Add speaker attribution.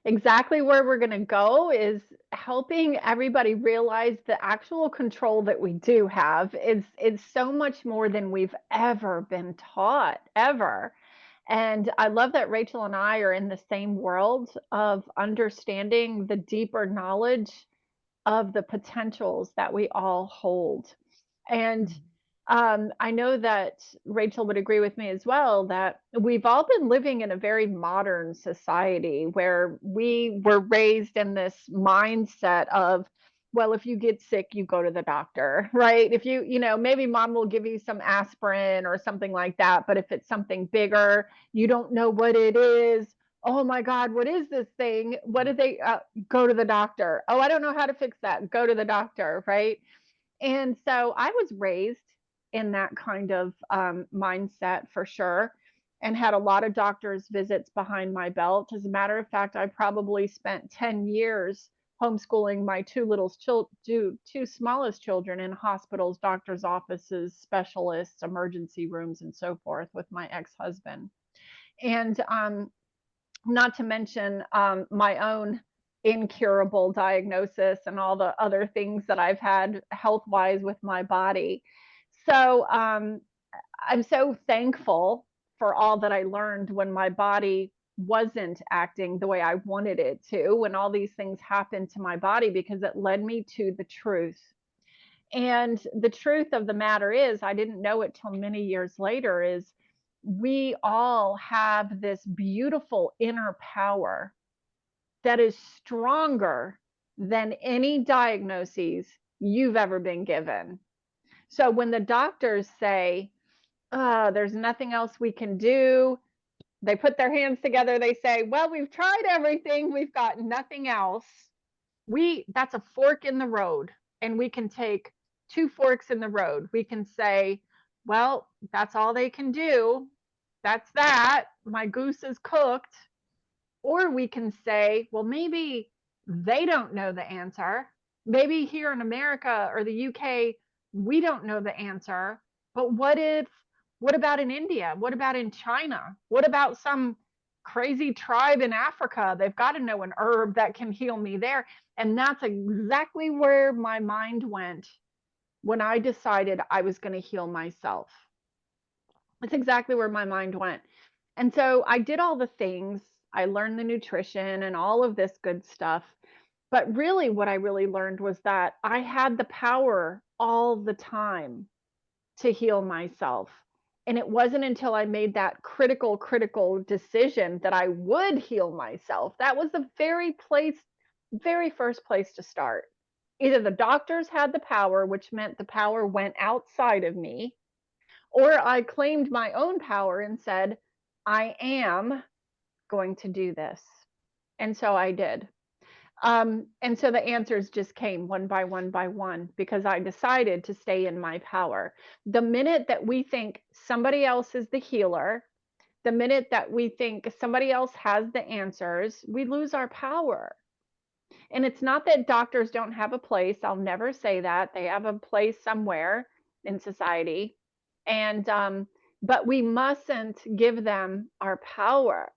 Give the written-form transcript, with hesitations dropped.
Speaker 1: exactly where we're gonna go is helping everybody realize the actual control that we do have is so much more than we've ever been taught, ever. And I love that Rachel and I are in the same world of understanding the deeper knowledge of the potentials that we all hold. And
Speaker 2: Mhm.
Speaker 1: I know that Rachel would agree with me as well that we've all been living in a very modern society where we were raised in this mindset of, well, if you get sick, you go to the doctor, right? If maybe mom will give you some aspirin or something like that. But if it's something bigger, you don't know what it is. Oh my God, what is this thing? What did they go to the doctor? Oh, I don't know how to fix that. Go to the doctor, right? And so I was raised in that kind of mindset for sure, and had a lot of doctor's visits behind my belt. As a matter of fact, I probably spent 10 years homeschooling my two smallest children in hospitals, doctor's offices, specialists, emergency rooms, and so forth with my ex-husband. And not to mention my own incurable diagnosis and all the other things that I've had health wise with my body. So I'm so thankful for all that I learned when my body wasn't acting the way I wanted it to, when all these things happened to my body, because it led me to the truth. And the truth of the matter is, I didn't know it till many years later, is we all have this beautiful inner power that is stronger than any diagnoses you've ever been given. So when the doctors say, there's nothing else we can do, they put their hands together, they say, well, we've tried everything, we've got nothing else. That's a fork in the road, and we can take two forks in the road. We can say, well, that's all they can do. That's that. My goose is cooked. Or we can say, well, maybe they don't know the answer. Maybe here in America or the UK, we don't know the answer. But what about in India? What about in China? What about some crazy tribe in Africa? They've got to know an herb that can heal me there. And that's exactly where my mind went when I decided I was going to heal myself. That's exactly where my mind went. And so I did all the things. I learned the nutrition and all of this good stuff. But really, what I really learned was that I had the power all the time to heal myself. And it wasn't until I made that critical decision that I would heal myself. That was the very first place to start. Either the doctors had the power, which meant the power went outside of me, or I claimed my own power and said, I am going to do this. And so I did. And so the answers just came one by one by one because I decided to stay in my power. The minute that we think somebody else is the healer, the minute that we think somebody else has the answers, we lose our power. And it's not that doctors don't have a place. I'll never say that. They have a place somewhere in society. And but we mustn't give them our power.